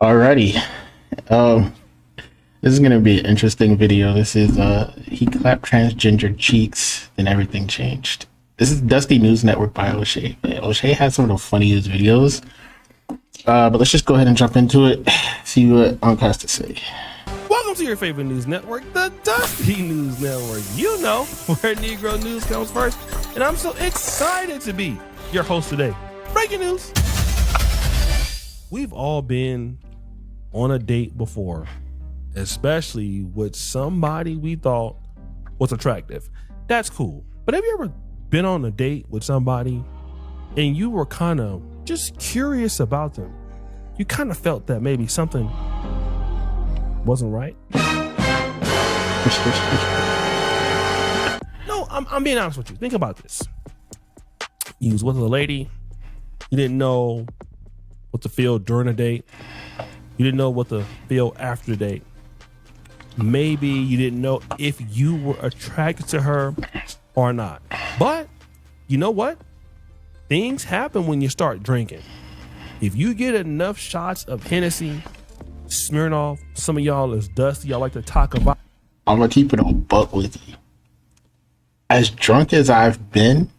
Alrighty. Um, this is gonna be an interesting video. This is he clapped transgender cheeks, then everything changed. This is Dusty News Network by O'Shea. Man, O'Shea has some of the funniest videos. But let's just go ahead and jump into it. See what Unc has to say. Welcome to your favorite news network, the Dusty News Network. You know where Negro news comes first, and I'm so excited to be your host today. Breaking news. We've all been on a date before, especially with somebody we thought was attractive. That's cool. But have you ever been on a date with somebody and you were kind of just curious about them? You kind of felt that maybe something wasn't right? No, I'm being honest with you. Think about this. You was with a lady. You didn't know what to feel during a date. You didn't know what to feel after the date. Maybe you didn't know if you were attracted to her or not. But you know what? Things happen when you start drinking. If you get enough shots of Hennessy, Smirnoff, some of y'all is dusty, y'all like to talk about. I'm gonna keep it on buck with you. As drunk as I've been,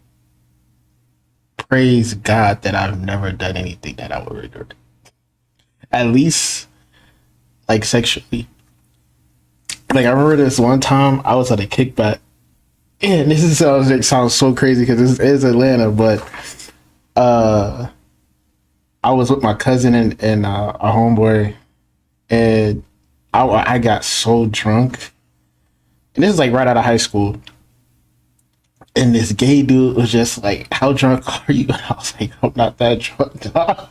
praise God that I've never done anything that I would regret. At least, like, sexually. Like, I remember this one time I was at a kickback, and this is it sounds so crazy because this is Atlanta, but I was with my cousin and a homeboy, and I got so drunk, and this is like right out of high school. And this gay dude was just like, "How drunk are you?" And I was like, "I'm not that drunk, dog."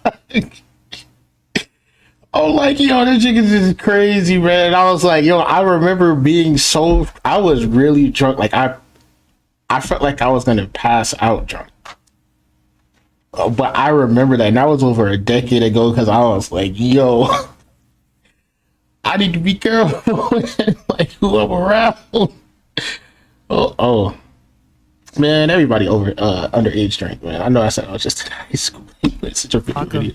Oh, like, yo, this chick is just crazy, man. And I was like, yo, I remember being I was really drunk. Like, I felt like I was gonna pass out drunk. But I remember that, and that was over a decade ago, because I was like, yo, I need to be careful, like, who I'm around. Oh. Man, everybody underage drink, man. I know I said I was just in high school. It's such a video.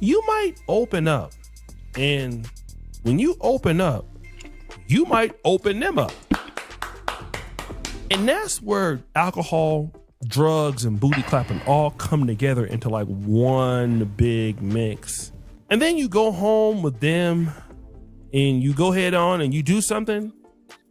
You might open up, and when you open up, you might open them up. And that's where alcohol, drugs, and booty clapping all come together into like one big mix. And then you go home with them and you go head on and you do something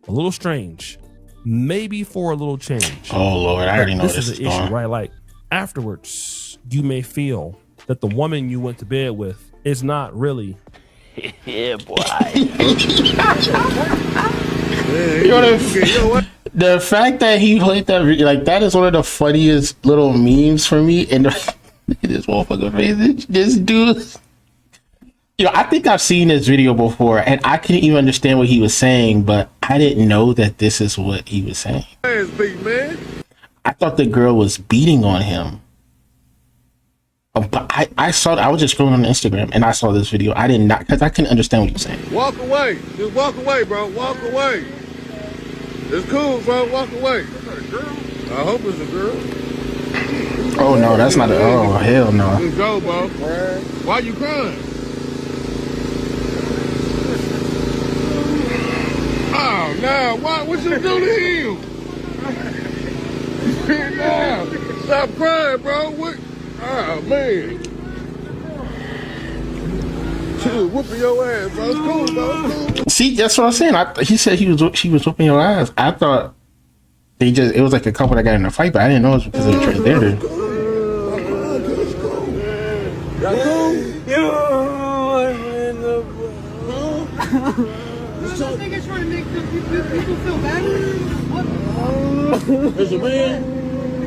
a little strange, maybe for a little change. Oh Lord, I already know this is an issue, right? Like, afterwards, you may feel that the woman you went to bed with is not really. Yeah, boy. The fact that he played that, like, that is one of the funniest little memes for me. And this motherfucker face, this dude. I think I've seen this video before, and I couldn't even understand what he was saying, but I didn't know that this is what he was saying. I thought the girl was beating on him. But I saw, I was just scrolling on Instagram and I saw this video. I did not, because I couldn't understand what he was saying. Walk away. Just walk away, bro. Walk away. It's cool, bro. Walk away. Is that a girl? I hope it's a girl. Oh, no, that's not a, oh, hell no. Just go, bro. Why you crying? Oh, now, what you do to him? Now, stop crying, bro. What? Oh, man. She was whooping your ass, bro. It's cool, bro. It's cool. See, that's what I'm saying. He said she was whooping your ass. I thought it was like a couple that got in a fight, but I didn't know it was because of the transgender. Y'all cool? This nigga trying to make people feel bad. What? Is a man?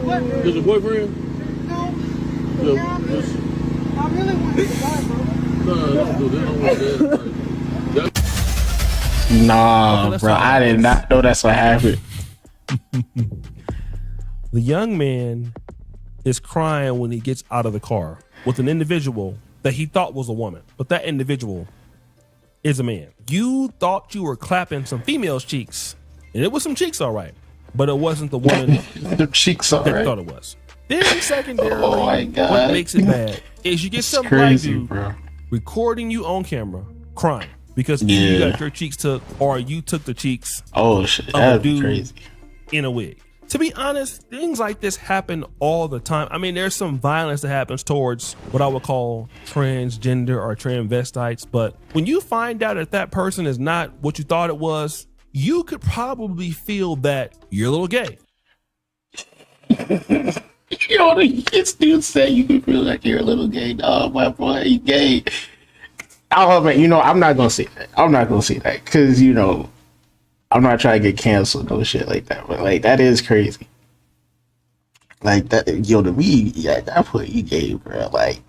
What? Is a boyfriend? No. No. Yeah, I really want to die, bro. Nah, bro, I did not know that's what happened. The young man is crying when he gets out of the car with an individual that he thought was a woman, but that individual is a man. You thought you were clapping some female's cheeks, and it was some cheeks, all right, but it wasn't the woman The cheeks, all that right. thought it was. Then secondarily, Oh my God. what makes it bad is you get some crazy, black dude bro. recording you on camera crying because either you got your cheeks took or you took the cheeks Oh shit, of a that'd be dude crazy. in a wig. To be honest, things like this happen all the time. I mean, there's some violence that happens towards what I would call transgender or transvestites, but when you find out that that person is not what you thought it was, you could probably feel that you're a little gay. You know, this dude said you can feel like you're a little gay. Dog, my boy, you gay. Oh man, you know, I'm not gonna say that. I'm not gonna say that because you know, I'm not trying to get canceled, no shit like that. But like, that is crazy. Like that, yo, to me, yeah, that put you gay, bro. Like,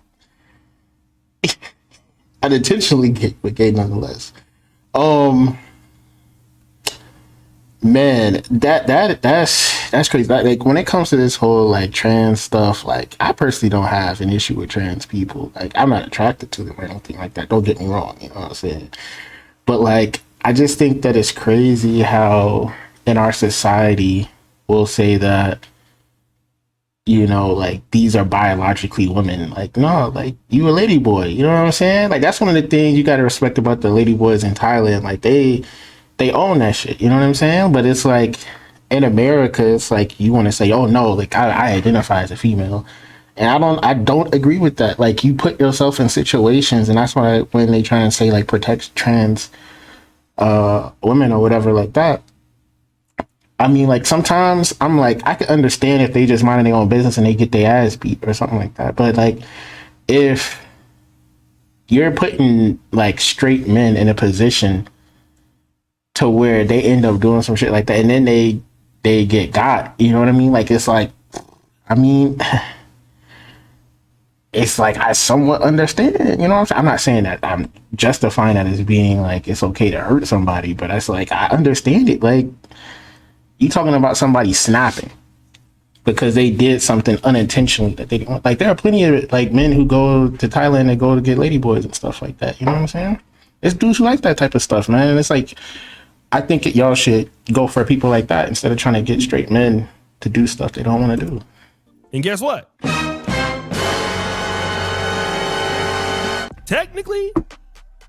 unintentionally gay, but gay nonetheless. Man, that's crazy. Like when it comes to this whole like trans stuff, like I personally don't have an issue with trans people. Like I'm not attracted to them or anything like that. Don't get me wrong, you know what I'm saying? But like I just think that it's crazy how in our society we'll say that, you know, like these are biologically women. Like no, like you a ladyboy. You know what I'm saying? Like that's one of the things you gotta respect about the ladyboys in Thailand. Like they own that shit, you know what I'm saying? But it's like in America, it's like you want to say, oh no, like I identify as a female, and I don't agree with that. Like you put yourself in situations, and that's why when they try and say like protect trans women or whatever like that, I mean, like sometimes I'm like I could understand if they just minding their own business and they get their ass beat or something like that, but like if you're putting like straight men in a position to where they end up doing some shit like that and then they get got, you know what I mean? Like it's like, I mean, it's like I somewhat understand, you know what I'm saying? I'm not saying that I'm justifying that as being like it's okay to hurt somebody, but that's like I understand it. Like you talking about somebody snapping because they did something unintentionally that they didn't. Like there are plenty of like men who go to Thailand and go to get ladyboys and stuff like that, you know what I'm saying? It's dudes who like that type of stuff, man. And it's like I think y'all should go for people like that instead of trying to get straight men to do stuff they don't want to do. And guess what? Technically,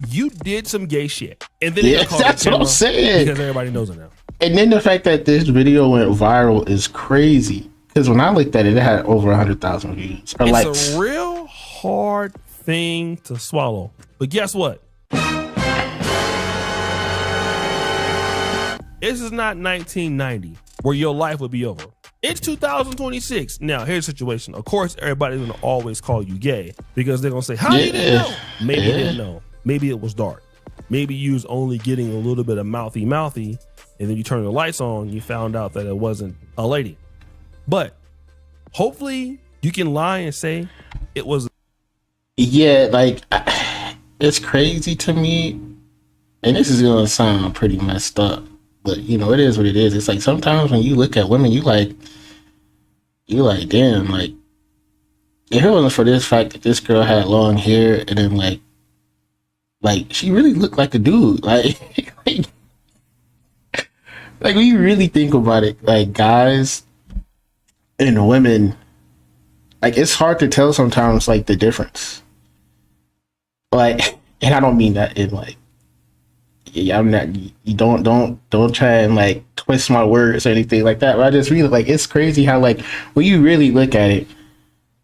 you did some gay shit. And then that's what I'm saying. Because everybody knows it now. And then the fact that this video went viral is crazy. Because when I looked at it, it had over 100,000 views. Or It's likes. a real hard thing to swallow. But guess what? This is not 1990 where your life would be over. It's 2026. Now, here's the situation. Of course, everybody's going to always call you gay because they're going to say, how you didn't know? Maybe you didn't know. Maybe it was dark. Maybe you was only getting a little bit of mouthy, and then you turn the lights on, you found out that it wasn't a lady. But hopefully you can lie and say it was. Yeah, like, it's crazy to me. And this is going to sound pretty messed up. But, you know, it is what it is. It's like sometimes when you look at women, you like, damn, like, if it wasn't for this fact that this girl had long hair and then, like she really looked like a dude. Like, like when you really think about it, like, guys and women, like, it's hard to tell sometimes, like, the difference. Like, and I don't mean that in, like, yeah, I'm not. You don't try and like twist my words or anything like that. But I just really like it's crazy how like when you really look at it,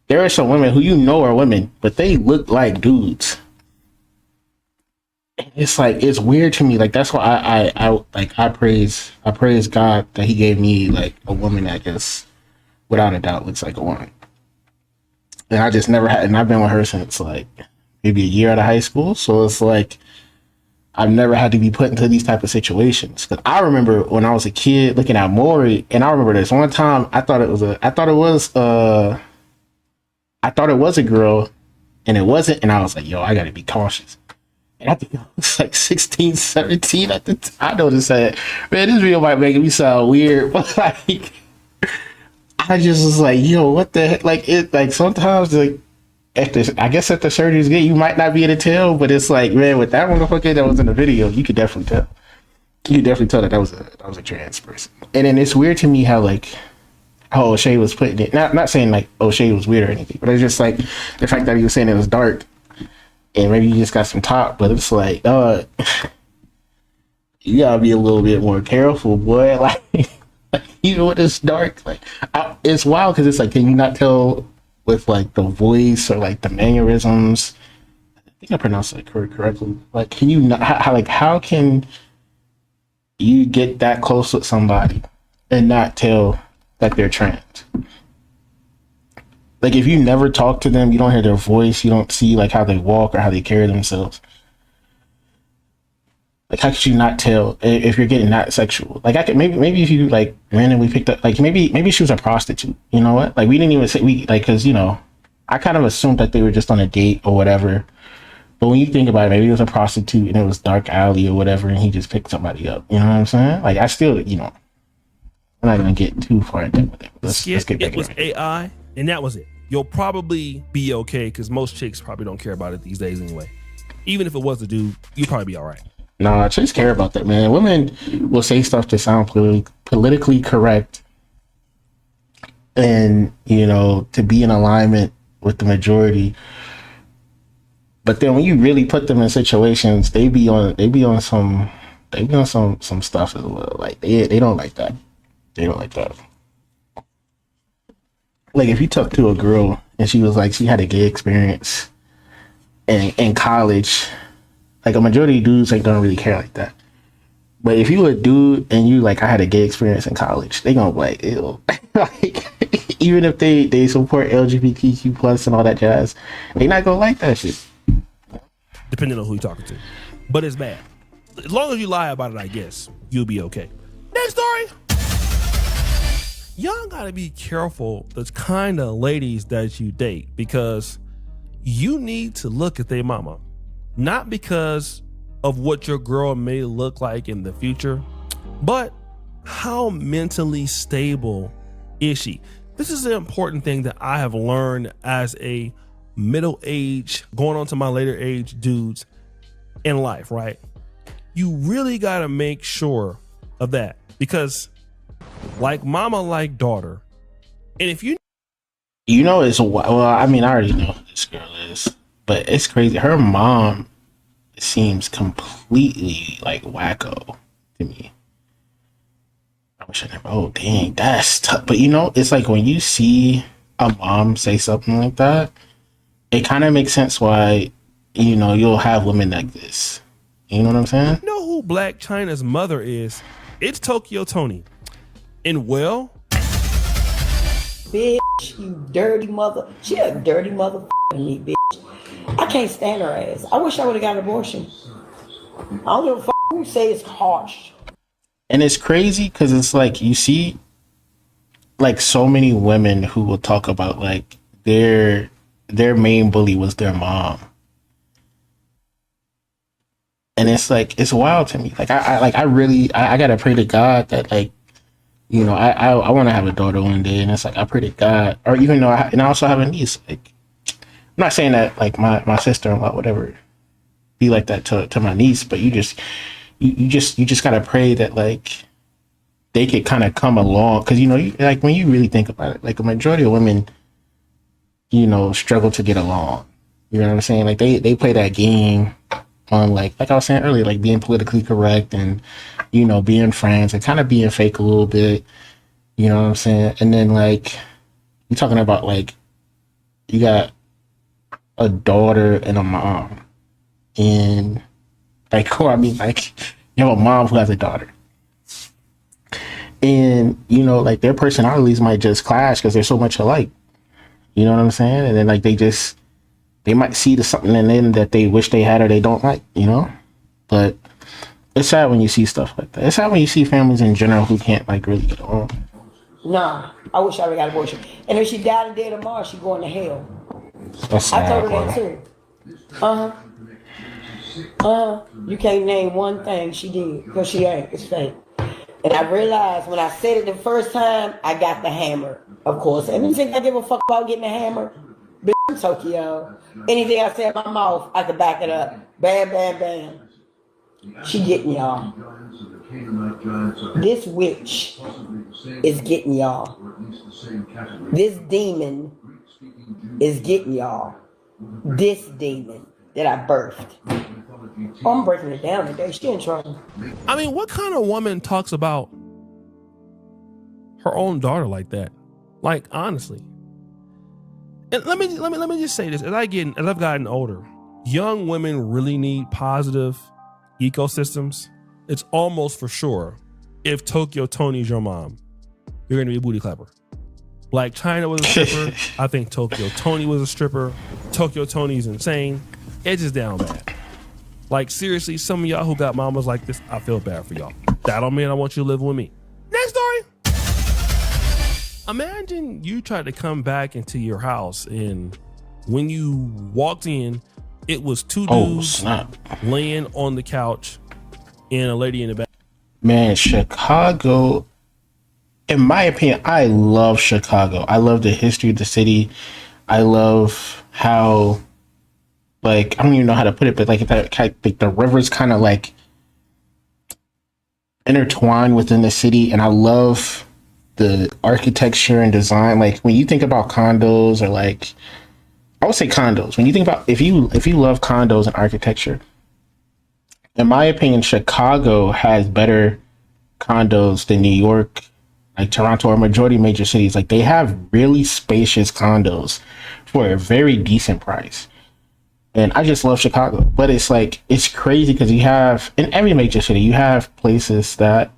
there are some women who you know are women, but they look like dudes. It's like it's weird to me. Like that's why I praise God that He gave me like a woman that just without a doubt looks like a woman. And I just never had, and I've been with her since like maybe a year out of high school. So it's like. I've never had to be put into these type of situations. Cause I remember when I was a kid looking at Maury, and I remember this one time I thought it was a girl, and it wasn't, and I was like, yo, I gotta be cautious. And I think I was like 16, 17 at the time. I noticed that, man, this video might make me sound weird, but like I just was like, yo, what the heck? Like it like sometimes like I guess if the surgery's good, you might not be able to tell, but it's like, man, with that motherfucker that was in the video, you could definitely tell. You could definitely tell that was a trans person. And then it's weird to me how like how O'Shea was putting it. Not saying like O'Shea was weird or anything, but it's just like the fact that he was saying it was dark. and maybe you just got some top, but it's like, you gotta be a little bit more careful, boy. Like even when it's dark, like it's wild because it's like, can you not tell with like the voice or like the mannerisms? I think I pronounced it correctly. Like, can you not? How can you get that close with somebody and not tell that they're trans? Like, if you never talk to them, you don't hear their voice, you don't see like how they walk or how they carry themselves. Like, how could you not tell if you're getting that sexual? Like, I could maybe if you like randomly picked up, like maybe she was a prostitute. You know what? Like, we didn't even say because I kind of assumed that they were just on a date or whatever. But when you think about it, maybe it was a prostitute and it was dark alley or whatever, and he just picked somebody up. You know what I'm saying? Like, I still, I'm not gonna get too far into it with it. Let's get back. It was AI, and that was it. You'll probably be okay because most chicks probably don't care about it these days anyway. Even if it was a dude, you'd probably be all right. Nah, chicks care about that, man. Women will say stuff to sound politically correct and, to be in alignment with the majority. But then when you really put them in situations, they be on some stuff as well. Like they don't like that. They don't like that. Like if you talk to a girl and she was like she had a gay experience in college, like a majority of dudes don't really care like that. But if you a dude and you like I had a gay experience in college, they gonna be like, ew. Like even if they support LGBTQ plus and all that jazz, they not gonna like that shit. Depending on who you're talking to. But it's bad. As long as you lie about it, I guess, you'll be okay. Next story. Y'all gotta be careful the kind of ladies that you date because you need to look at their mama. Not because of what your girl may look like in the future, but how mentally stable is she? This is an important thing that I have learned as a middle-aged, going on to my later age dudes in life, right? You really got to make sure of that because like mama, like daughter. And if it's well, I mean, I already know who this girl is, but it's crazy. Her mom seems completely like wacko to me. I wish I never. Oh, dang, that's tough. But it's like when you see a mom say something like that, it kind of makes sense why, you'll have women like this. You know what I'm saying? You know who Black China's mother is? It's Tokyo Tony. And well, bitch, you dirty mother. She a dirty mother me, bitch. I can't stand her ass. I wish I would have got an abortion. I don't give a fuck who say it's harsh. And it's crazy because it's like you see like so many women who will talk about like their main bully was their mom. And it's like it's wild to me. Like I really gotta pray to God that like, I want to have a daughter one day, and it's like I pray to God, or even though I also have a niece. Like I'm not saying that like my sister-in-law whatever be like that to my niece, but you just gotta pray that like they could kind of come along because like when you really think about it, like a majority of women struggle to get along. You know what I'm saying? Like they play that game on like I was saying earlier, like being politically correct and being friends and kind of being fake a little bit. You know what I'm saying? And then like you're talking about like you got a daughter and a mom, and like or I mean like you have a mom who has a daughter, and like their personalities might just clash because they're so much alike. You know what I'm saying? And then like they might see something in them that they wish they had or they don't like, But it's sad when you see stuff like that. It's sad when you see families in general who can't like really get along. Nah, I wish I would have got an abortion. And if she died a day tomorrow, she going to hell. That's sad, I told her that too. You can't name one thing she did because she ain't. It's fake. And I realized when I said it the first time, I got the hammer, of course. And you think I give a fuck about getting a hammer? Bitch, I'm Tokyo. Anything I say in my mouth, I can back it up. Bam, bam, bam. She getting y'all. This witch is getting y'all. This demon is getting y'all. This demon that I birthed. Oh, I'm breaking it down today. She in trouble. I mean, what kind of woman talks about her own daughter like that? Like, honestly. And let me just say this: as I've gotten older, young women really need positive ecosystems. It's almost for sure. If Tokyo Tony's your mom, you're gonna be a booty clapper. Like China was a stripper. I think Tokyo Tony was a stripper. Tokyo Tony's insane. Edge is down bad. Like, seriously, some of y'all who got mamas like this, I feel bad for y'all. That don't mean I want you to live with me. Next story. Imagine you tried to come back into your house, and when you walked in, it was two dudes laying on the couch and a lady in the back. Man, Chicago, in my opinion, I love Chicago. I love the history of the city. I love how, like, I don't even know how to put it, but like the rivers kind of like intertwine within the city, and I love the architecture and design. Like, when you think about condos, or like, I would say condos. When you think about, if you love condos and architecture, in my opinion, Chicago has better condos than New York, like Toronto, or majority of major cities. Like, they have really spacious condos for a very decent price. And I just love Chicago. But it's like, it's crazy because you have, in every major city, you have places that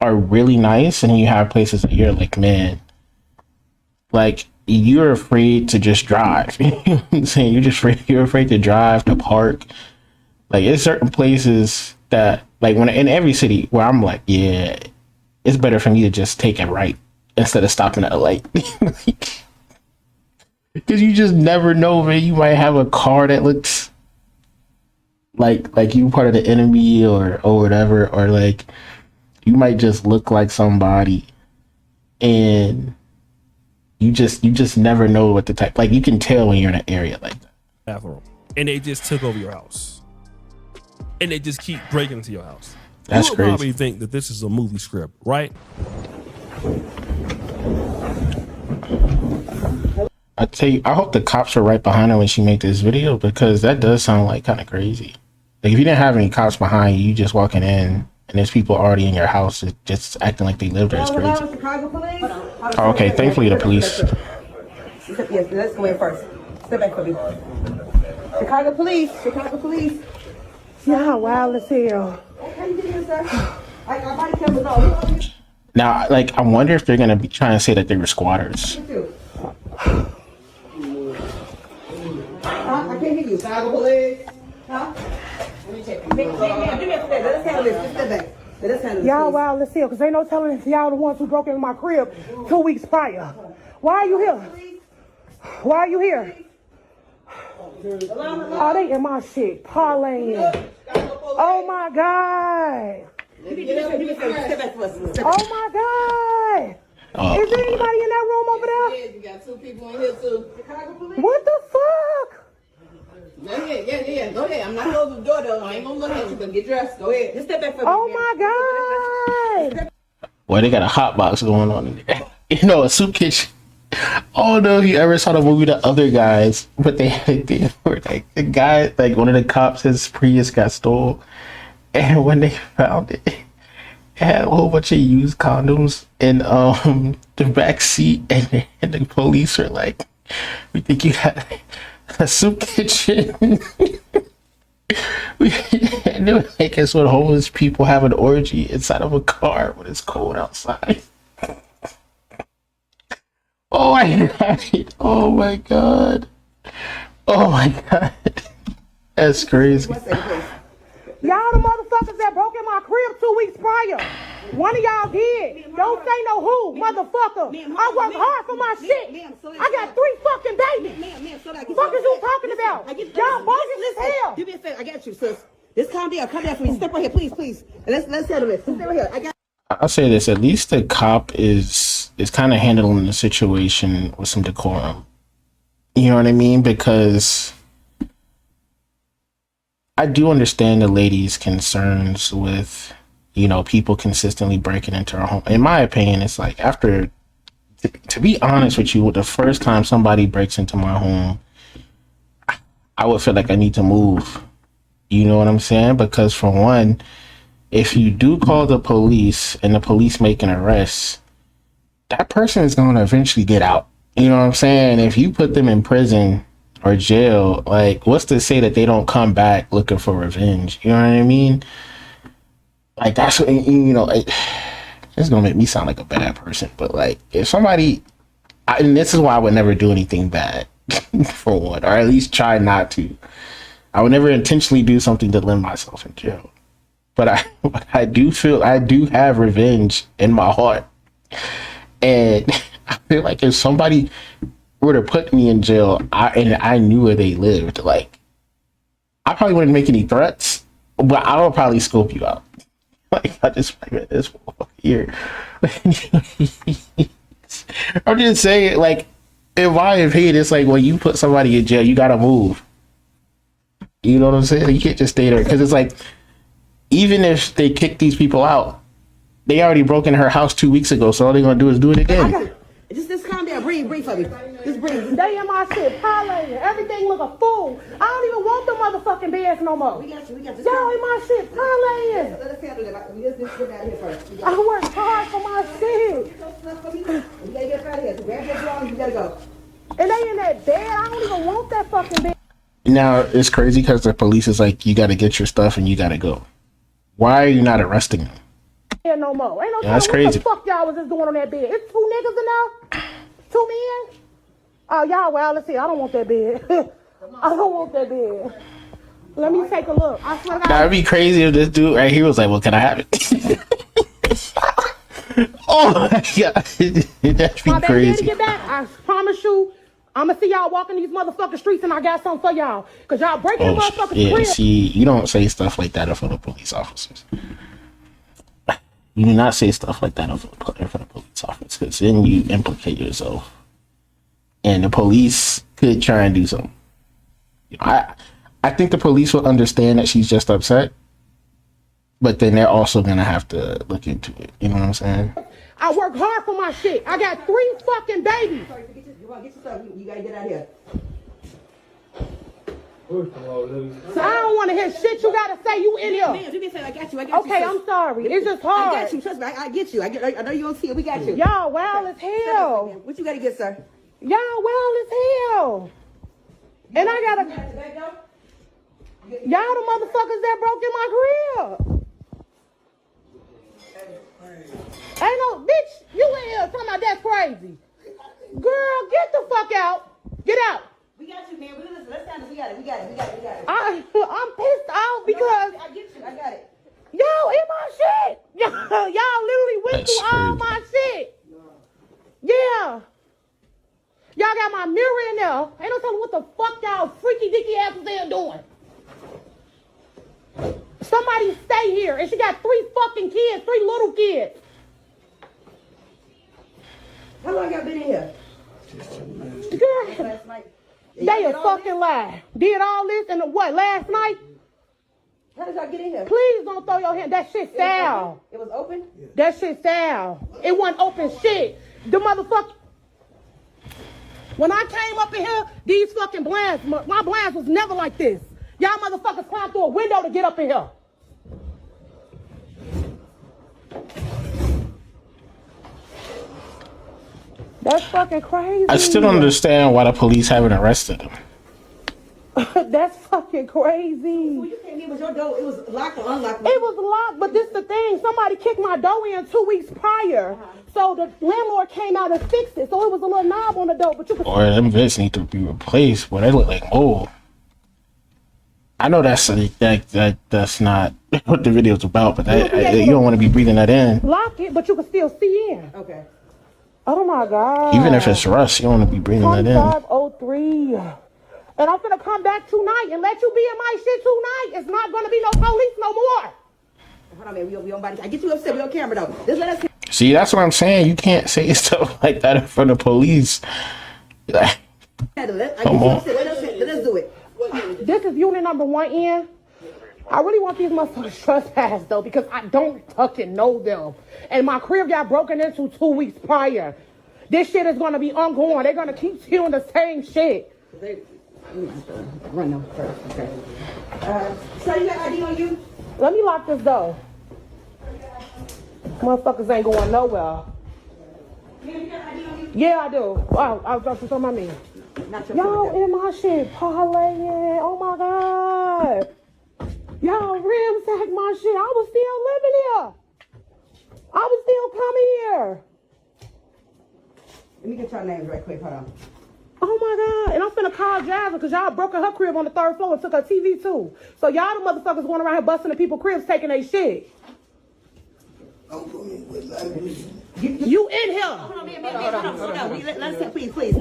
are really nice, and you have places that you're like, man, like, you're afraid to just drive. You know what I'm saying? You're afraid to drive, to park. Like, it's certain places that, like, when in every city where I'm like, yeah, it's better for me to just take it right instead of stopping at a light. Because you just never know, man. You might have a car that looks like you part of the enemy or whatever, or like you might just look like somebody, and you just never know what the type. Like, you can tell when you're in an area like that. Bathroom, and they just took over your house, and they just keep breaking into your house. That's you crazy. Probably think that this is a movie script, right? I tell you, I hope the cops were right behind her when she made this video, because that does sound like kind of crazy. Like, if you didn't have any cops behind you, you just walking in, and there's people already in your house just acting like they live there. It's crazy. Chicago police? Oh, okay, thankfully the police. Yes, let's go in first. Step back for me. Chicago police. Yeah, wild as hell. How you doing, sir? I got body cameras on. Now, like, I wonder if they're gonna be trying to say that they were squatters. I can't hear you. Chicago police. Huh? Let me check. Do me a favor. Let us handle this. Just step back. Let us handle this. Y'all wild as hell, because ain't no telling if y'all the ones who broke into my crib 2 weeks prior. Why are you here? Why are you here? Oh, they in my shit. Parlaying. Oh my God. Oh my God. Is there anybody in that room over there? You got two people in here too. What the fuck? Yeah. Go ahead. I'm not closing the door though. I ain't gonna look at you, but get dressed. Go ahead. Just step back for me. Oh my God. Well, they got a hot box going on in there. You know, a soup kitchen. Oh no, if you ever saw the movie The Other Guys, but they were like, the guy, like, one of the cops, his Prius got stole, and when they found it, it had a whole bunch of used condoms in the back seat, and the police were like, we think you had a soup kitchen. And they were like, guess what, homeless people have an orgy inside of a car when it's cold outside. Oh my God. Oh my God. Oh my God. That's crazy. Y'all the motherfuckers that broke in my crib 2 weeks prior. One of y'all did. Don't say no who, motherfucker. I work hard for my shit. I got 3 fucking babies. Fuck is you talking about? Y'all bogus as hell. Give me a second. I got you, sis. Just calm down. Come down for me. Step right here, please. Let's settle this. Step right here. I got. I'll say this, at least the cop is kind of handling the situation with some decorum. You know what I mean? Because I do understand the lady's concerns with, you know, people consistently breaking into her home. In my opinion, it's like, after, to be honest with you, the first time somebody breaks into my home, I would feel like I need to move. You know what I'm saying? Because for one, if you do call the police and the police make an arrest, that person is going to eventually get out. You know what I'm saying? If you put them in prison or jail, like, what's to say that they don't come back looking for revenge? You know what I mean? Like, that's what, you know, it's going to make me sound like a bad person. But, like, if somebody, and this is why I would never do anything bad, for one, or at least try not to. I would never intentionally do something to land myself in jail. But I do have revenge in my heart. And I feel like if somebody were to put me in jail and I knew where they lived, like, I probably wouldn't make any threats, but I would probably scope you out. Like, I just like this here. I'm just saying, like, in my opinion, it's like when you put somebody in jail, you gotta move. You know what I'm saying? You can't just stay there, because it's like, even if they kick these people out, they already broke into her house 2 weeks ago, so all they're gonna do is do it again. Just calm down. Breathe for me. Just breathe. They in my shit, parlaying. Everything look a fool. I don't even want them motherfucking beds no more. We got you. Y'all in my shit, parlaying. Let us handle it. Let's get out of here first. I work hard for my shit. We gotta get out of here. So grab your drawers. You gotta go. And they in that bed. I don't even want that fucking bed. Now, it's crazy because the police is like, you gotta get your stuff and you gotta go. Why are you not arresting them? Yeah, no more. Ain't no Yeah, that's what crazy. the fuck y'all was just doing on that bed? It's 2 niggas enough? 2 men? Oh, y'all, well, let's see. I don't want that bed. I don't want that bed. Let me take a look. I swear to God. That'd be crazy if this dude right here was like, well, can I have it? Oh my God. That'd be My baby crazy. daddy get back. I promise you, I'm gonna see y'all walking these motherfucking streets and I got something for y'all. Because y'all breaking the motherfucking Yeah, crib. see, you don't say stuff like that in front of police officers. You do not say stuff like that in front of police officers, because then you implicate yourself. And the police could try and do something. You know, I think the police will understand that she's just upset, but then they're also gonna have to look into it. You know what I'm saying? I work hard for my shit. I got 3 fucking babies. You want to get your stuff. You gotta get out of here. So I don't want to hear shit you gotta say. You in here. Man, you can say I got you. I got you. Okay, I'm sorry. It's just hard. I got you. Trust me. I get you. I know you don't see it. We got you. Y'all wild as hell. What you gotta get, sir? Y'all wild as hell. And I gotta. Y'all the motherfuckers that broke in my crib. Ain't no bitch. You in here talking about that's crazy. Girl, get the fuck out. Get out. We got you, man. Let's stand up. We got it. I'm pissed off because I get you. I got it. y'all in my shit. Y'all literally went That's through all crazy. my shit. Yeah. Y'all got my mirror in there. Ain't no telling what the fuck y'all freaky dicky asses there doing. Somebody stay here. And she got 3 fucking kids, 3 little kids. How long y'all been in here? Girl, Last night. they a fucking lie. Did all this and what, last night? How did y'all get in here? Please don't throw your hand. That shit foul. It was open? That shit foul. It wasn't open shit. The motherfucker. When I came up in here, these fucking blinds, my blinds was never like this. Y'all motherfuckers climbed through a window to get up in here. That's fucking crazy. I still don't understand why the police haven't arrested him. That's fucking crazy. When you came in, was your door, it was locked or unlocked? It was locked, but this the thing. Somebody kicked my door in 2 weeks prior. So the landlord came out and fixed it. So it was a little knob on the door, but you could. Or them vents need to be replaced. But they look like mold. I know that's not what the video's about, but you don't want to be breathing that in. Lock it, but you can still see in. Okay. Oh my God. Even if it's rust, you don't want to be breathing that in. 2503. And I'm gonna come back tonight and let you be in my shit tonight. It's not gonna be no police no more. Hold on, man. We on body. I get you upset. We on camera though. Just let us. See, that's what I'm saying. You can't say stuff like that in front of police. I get you upset. Let us do it. This is unit number 1N. I really want these motherfuckers trespass though because I don't fucking know them. And my crib got broken into 2 weeks prior. This shit is gonna be ongoing. They're gonna keep stealing the same shit. Run them first, okay. So you got ID on you? Let me lock this door. Motherfuckers ain't going nowhere. You got ID on you? Yeah, I do. Oh, I was talking to my man. Not your Y'all phone. in my shit parlaying. Oh my God. Y'all ransacked my shit. I was still living here. I was still coming here. Let me get your names right quick. Hold on. Oh my God. And I'm finna call Jasmine because y'all broke her crib on the 3rd floor and took her TV too. So y'all the motherfuckers going around here busting the people's cribs taking their shit. You in here. Hold on. Let's say, please.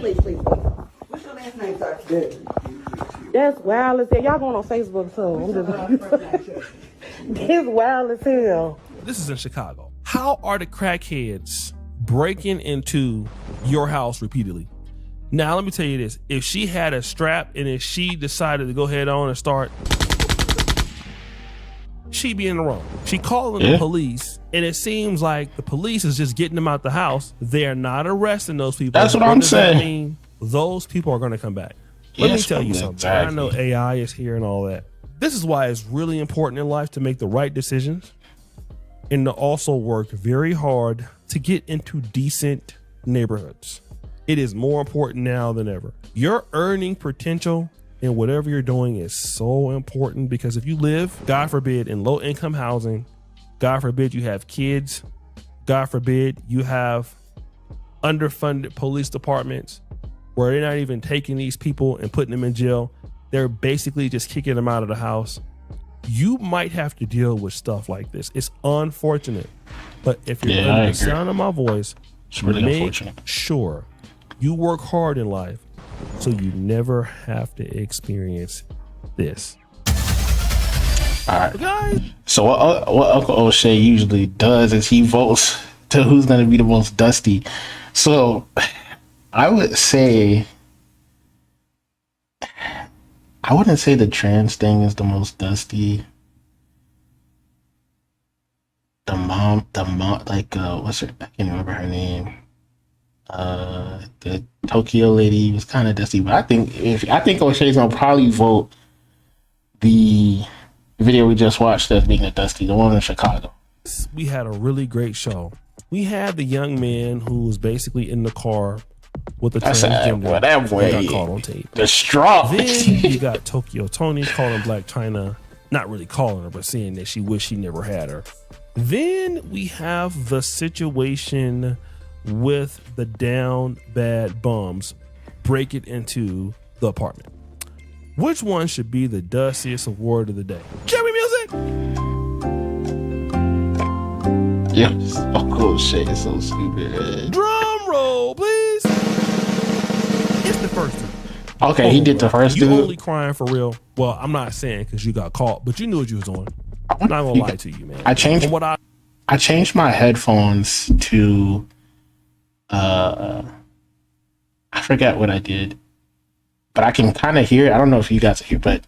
What's your last name, sir? That's wild as hell. Y'all going on Facebook too. I'm just it's wild as hell. This is in Chicago. How are the crackheads breaking into your house repeatedly? Now, let me tell you this. If she had a strap and if she decided to go ahead on and start, she'd be in the wrong. She calling the police, and it seems like the police is just getting them out the house. They're not arresting those people. That's what I'm saying. That mean? Those people are going to come back. Let me tell you something. Exactly. I know AI is here and all that. This is why it's really important in life to make the right decisions and to also work very hard to get into decent neighborhoods. It is more important now than ever. Your earning potential in whatever you're doing is so important because if you live, God forbid, in low income housing, God forbid you have kids, God forbid you have underfunded police departments where they're not even taking these people and putting them in jail. They're basically just kicking them out of the house. You might have to deal with stuff like this. It's unfortunate. But if you're under the sound of my voice, it's really make sure you work hard in life so you never have to experience this. All right. Guys, So what Uncle O'Shea usually does is he votes to who's going to be the most dusty. So I would say, I wouldn't say the trans thing is the most dusty. The mom, like, what's her, I can't remember her name. The Tokyo lady was kind of dusty, but I think O'Shea's gonna probably vote the video we just watched as being the dusty, the one in Chicago. we had a really great show. We had the young man who was basically in the car with a transgender that boy got caught on tape. The straw. Then you got Tokyo Tony calling Black China, not really calling her, but saying that she wished she never had her. Then we have the situation with the down bad bums break it into the apartment. Which one should be the dustiest award of the day? Jerry Music! Yes. Oh, shit. It's so stupid, man. Drum roll, please. It's the first one. Okay, he did the first You dude. only crying for real. Well, I'm not saying because you got caught, but you knew what you was on. I'm not gonna lie to you, man. I changed From what I changed my headphones to I forget what I did, but I can kind of hear it. I don't know if you guys hear, but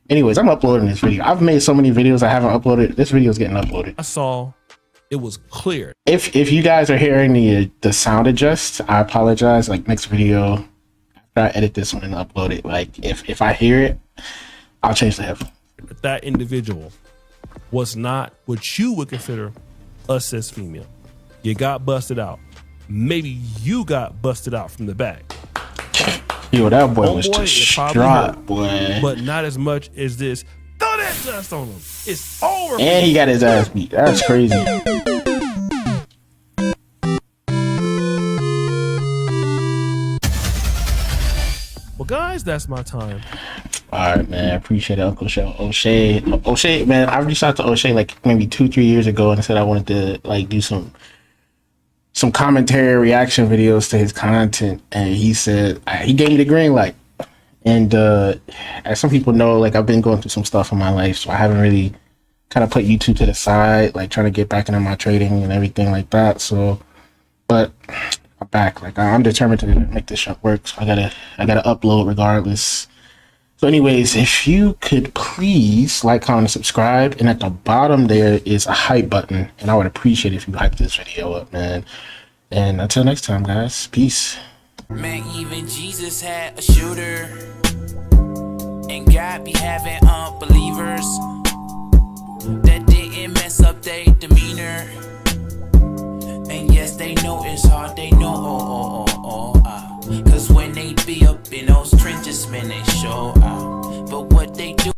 anyways, I'm uploading this video. I've made so many videos I haven't uploaded. This video is getting uploaded. I saw, it was clear. If you guys are hearing the sound adjust, I apologize. Like next video, after I edit this one and upload it, like if I hear it, I'll change the headphone. That individual was not what you would consider a cis female. You got busted out. Maybe you got busted out from the back. Yo, that boy was Homeboy is probably distraught, hurt, boy. but not as much as this. Throw that dust on him. It's over. And he got his ass beat. That's crazy. Well, guys, that's my time. All right, man. I appreciate it, Uncle O'Shea, man. I reached out to O'Shea like maybe 2-3 years ago and said I wanted to like do some commentary reaction videos to his content, and he said he gave me the green light. And as some people know, like I've been going through some stuff in my life, so I haven't really kind of put YouTube to the side, like trying to get back into my trading and everything like that. So, but I'm back. Like I'm determined to make this shit work. So I gotta upload regardless. So anyways, if you could please like, comment, and subscribe. And at the bottom there is a hype button. And I would appreciate it if you hype this video up, man. And until next time, guys. Peace. Man, even Jesus had a shooter. And God be having unbelievers that didn't mess up their demeanor. And yes, they know it's hard, they know, cause when they be up in those trenches, man, they show out. But what they do